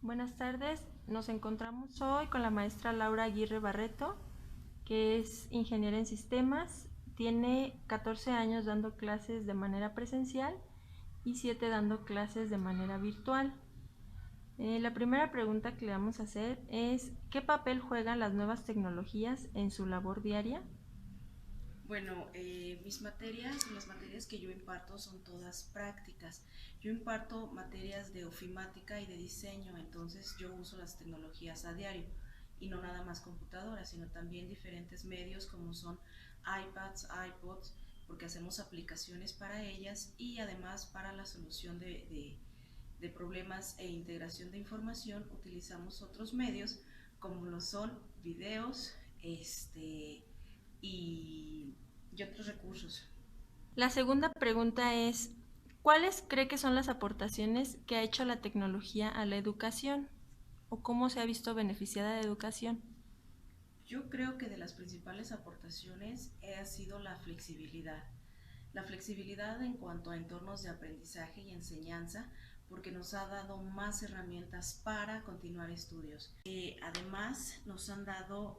Buenas tardes, nos encontramos hoy con la maestra Laura Aguirre Barreto, que es ingeniera en sistemas, tiene 14 años dando clases de manera presencial y 7 dando clases de manera virtual. La primera pregunta que le vamos a hacer es, ¿qué papel juegan las nuevas tecnologías en su labor diaria? Bueno, las materias que yo imparto son todas prácticas. Yo imparto materias de ofimática y de diseño, entonces yo uso las tecnologías a diario y no nada más computadoras, sino también diferentes medios como son iPads, iPods, porque hacemos aplicaciones para ellas y además para la solución de problemas e integración de información utilizamos otros medios como lo son videos, y, y otros recursos. La segunda pregunta es, ¿cuáles cree que son las aportaciones que ha hecho la tecnología a la educación? ¿O cómo se ha visto beneficiada la educación? Yo creo que de las principales aportaciones ha sido la flexibilidad. La flexibilidad en cuanto a entornos de aprendizaje y enseñanza, porque nos ha dado más herramientas para continuar estudios. Además, nos han dado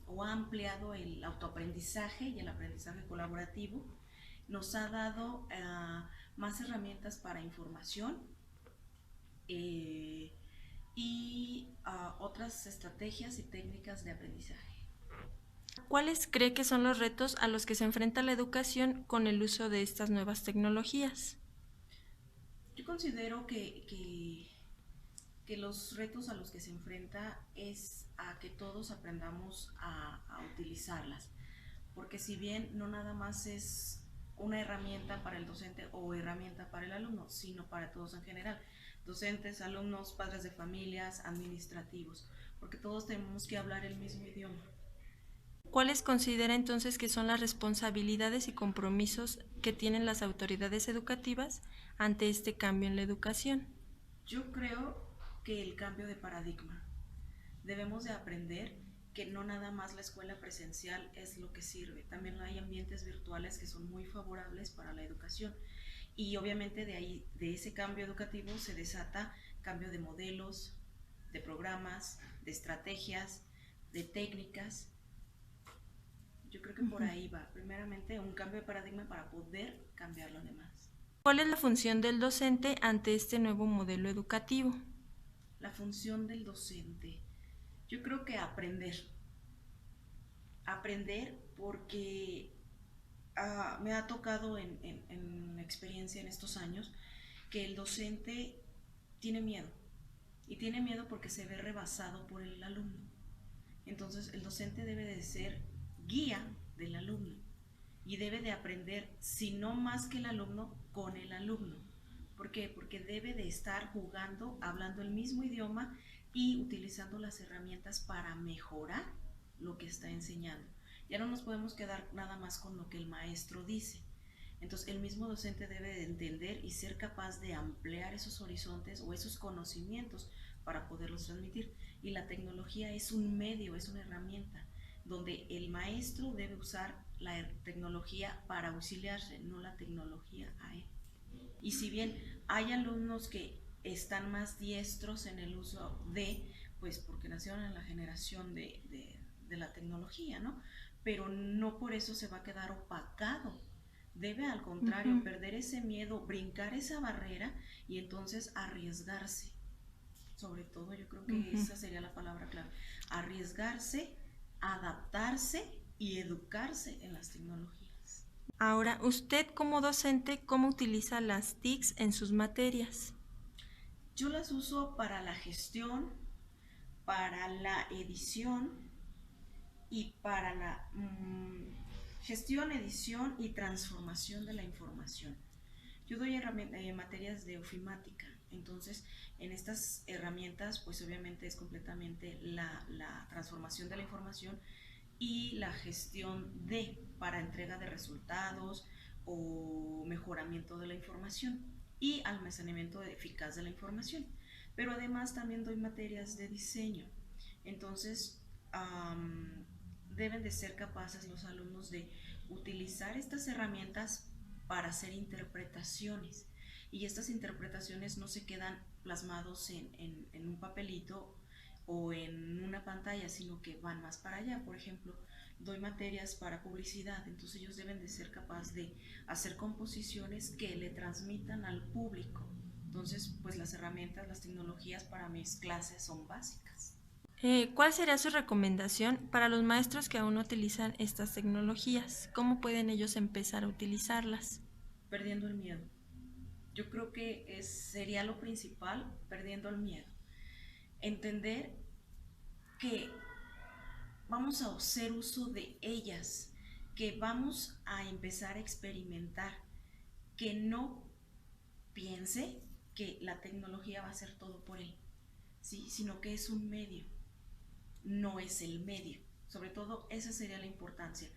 o ha ampliado el autoaprendizaje y el aprendizaje colaborativo. Nos ha dado más herramientas para información, eh, y otras estrategias y técnicas de aprendizaje. ¿Cuáles cree que son los retos a los que se enfrenta la educación con el uso de estas nuevas tecnologías? Yo considero que los retos a los que se enfrenta es a que todos aprendamos a utilizarlas, porque si bien no nada más es una herramienta para el docente o herramienta para el alumno, sino para todos en general, docentes, alumnos, padres de familias, administrativos, porque todos tenemos que hablar el mismo idioma. ¿Cuáles considera entonces que son las responsabilidades y compromisos que tienen las autoridades educativas ante este cambio en la educación? Yo creo que el cambio de paradigma. Debemos de aprender que no nada más la escuela presencial es lo que sirve, también hay ambientes virtuales que son muy favorables para la educación y obviamente de ahí, de ese cambio educativo se desata cambio de modelos, de programas, de estrategias, de técnicas. Yo creo que por ahí va, primeramente un cambio de paradigma para poder cambiar lo demás. ¿Cuál es la función del docente ante este nuevo modelo educativo? La función del docente, yo creo que aprender porque me ha tocado en experiencia en estos años que el docente tiene miedo y tiene miedo porque se ve rebasado por el alumno. Entonces el docente debe de ser guía del alumno y debe de aprender, si no más que el alumno, con el alumno. ¿Por qué? Porque debe de estar jugando, hablando el mismo idioma y utilizando las herramientas para mejorar lo que está enseñando. Ya no nos podemos quedar nada más con lo que el maestro dice. Entonces el mismo docente debe de entender y ser capaz de ampliar esos horizontes o esos conocimientos para poderlos transmitir. Y la tecnología es un medio, es una herramienta donde el maestro debe usar la tecnología para auxiliarse, no la tecnología a él. Y si bien hay alumnos que están más diestros en el uso de, pues porque nacieron en la generación de la tecnología, ¿no? Pero no por eso se va a quedar opacado. Debe al contrario Ujú. perder ese miedo, brincar esa barrera y entonces arriesgarse. Sobre todo yo creo que Ujú. esa sería la palabra clave. Arriesgarse, adaptarse y educarse en las tecnologías. Ahora, usted como docente, ¿cómo utiliza las TICs en sus materias? Yo las uso para la gestión, para la edición y para la gestión, edición y transformación de la información. Yo doy materias de ofimática, entonces en estas herramientas pues obviamente es completamente la transformación de la información y la gestión para entrega de resultados o mejoramiento de la información y almacenamiento eficaz de la información. Pero además también doy materias de diseño. Entonces, deben de ser capaces los alumnos de utilizar estas herramientas para hacer interpretaciones. y estas interpretaciones no se quedan plasmados en un papelito o en una pantalla, sino que van más para allá. Por ejemplo, doy materias para publicidad, entonces ellos deben de ser capaces de hacer composiciones que le transmitan al público. Entonces, pues las herramientas, las tecnologías para mis clases son básicas. ¿Cuál sería su recomendación para los maestros que aún no utilizan estas tecnologías? ¿Cómo pueden ellos empezar a utilizarlas? Perdiendo el miedo. Yo creo que sería lo principal, perdiendo el miedo. Entender que vamos a hacer uso de ellas, que vamos a empezar a experimentar, que no piense que la tecnología va a hacer todo por él, ¿sí? Sino que es un medio, no es el medio. Sobre todo esa sería la importancia,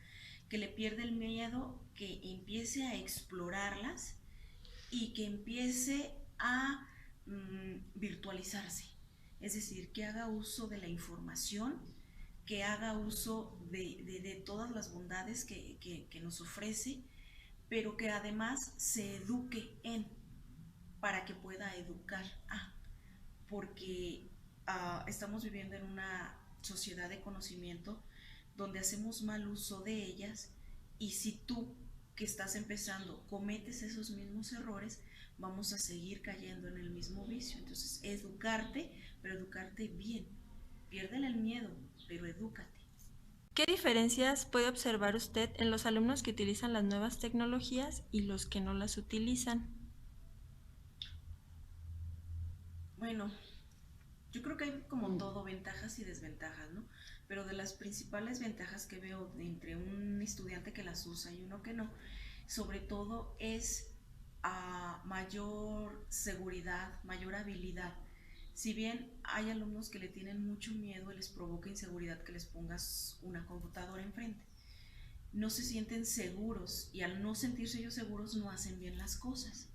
que le pierda el miedo, que empiece a explorarlas y que empiece a virtualizarse. Es decir, que haga uso de la información, que haga uso de todas las bondades que nos ofrece, pero que además se eduque para que pueda educar porque estamos viviendo en una sociedad de conocimiento donde hacemos mal uso de ellas, y si tú que estás empezando cometes esos mismos errores, vamos a seguir cayendo en el mismo vicio. Entonces, educarte, pero educarte bien. Piérdele el miedo, pero edúcate. ¿Qué diferencias puede observar usted en los alumnos que utilizan las nuevas tecnologías y los que no las utilizan? Bueno, yo creo que hay como todo ventajas y desventajas, ¿no? Pero de las principales ventajas que veo entre un estudiante que las usa y uno que no, sobre todo es mayor seguridad, mayor habilidad. Si bien hay alumnos que le tienen mucho miedo y les provoca inseguridad que les pongas una computadora enfrente, no se sienten seguros, y al no sentirse ellos seguros no hacen bien las cosas.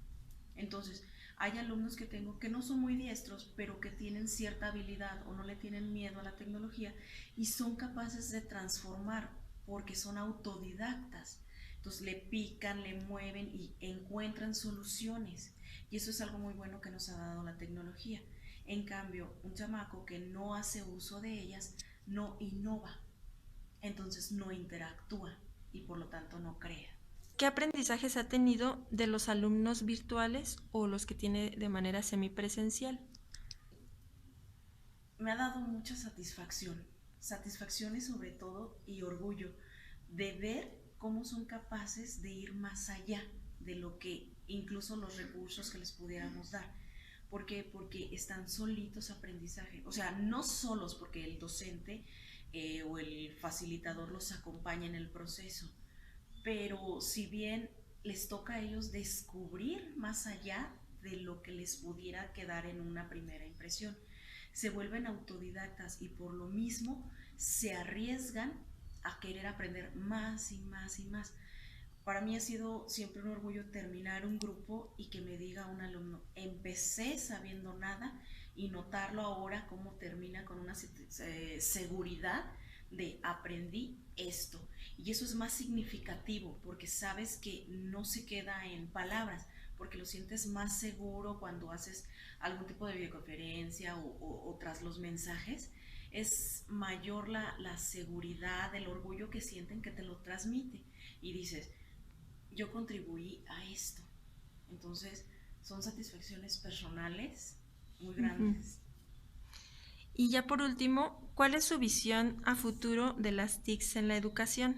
Entonces, hay alumnos que tengo que no son muy diestros, pero que tienen cierta habilidad o no le tienen miedo a la tecnología y son capaces de transformar porque son autodidactas. Entonces le pican, le mueven y encuentran soluciones. Y eso es algo muy bueno que nos ha dado la tecnología. En cambio, un chamaco que no hace uso de ellas no innova, entonces no interactúa y por lo tanto no crea. ¿Qué aprendizajes ha tenido de los alumnos virtuales o los que tiene de manera semipresencial? Me ha dado mucha satisfacción y sobre todo y orgullo de ver cómo son capaces de ir más allá de lo que incluso los recursos que les pudiéramos dar. ¿Por qué? Porque están solitos aprendizaje, o sea, no solos porque el docente o el facilitador los acompaña en el proceso, pero si bien les toca a ellos descubrir más allá de lo que les pudiera quedar en una primera impresión, se vuelven autodidactas y por lo mismo se arriesgan a querer aprender más y más y más. Para mí ha sido siempre un orgullo terminar un grupo y que me diga un alumno, empecé sabiendo nada, y notarlo ahora cómo termina con una seguridad de aprendí esto. Y eso es más significativo porque sabes que no se queda en palabras, porque lo sientes más seguro cuando haces algún tipo de videoconferencia o tras los mensajes. Es mayor la seguridad, el orgullo que sienten que te lo transmite. Y dices, yo contribuí a esto. Entonces, son satisfacciones personales muy grandes. Y ya por último, ¿cuál es su visión a futuro de las TICs en la educación?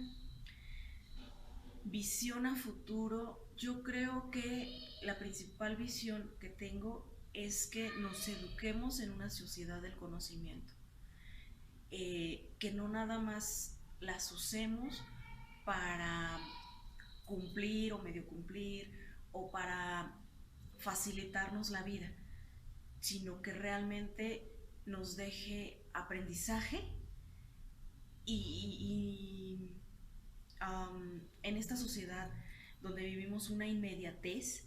Visión a futuro, yo creo que la principal visión que tengo es que nos eduquemos en una sociedad del conocimiento, que no nada más las usemos para cumplir o medio cumplir o para facilitarnos la vida, sino que realmente nos deje aprendizaje y en esta sociedad donde vivimos una inmediatez,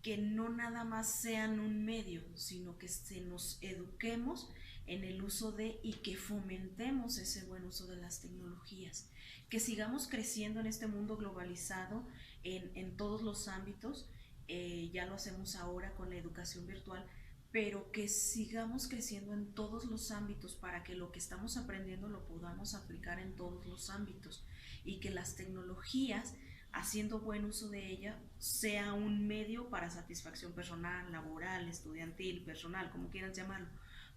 que no nada más sean un medio, sino que nos eduquemos en el uso de y que fomentemos ese buen uso de las tecnologías, que sigamos creciendo en este mundo globalizado en todos los ámbitos ya lo hacemos ahora con la educación virtual, pero que sigamos creciendo en todos los ámbitos para que lo que estamos aprendiendo lo podamos aplicar en todos los ámbitos y que las tecnologías, haciendo buen uso de ella, sea un medio para satisfacción personal, laboral, estudiantil, personal, como quieran llamarlo,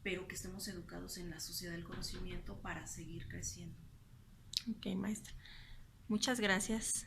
pero que estemos educados en la sociedad del conocimiento para seguir creciendo. Ok, maestra. Muchas gracias.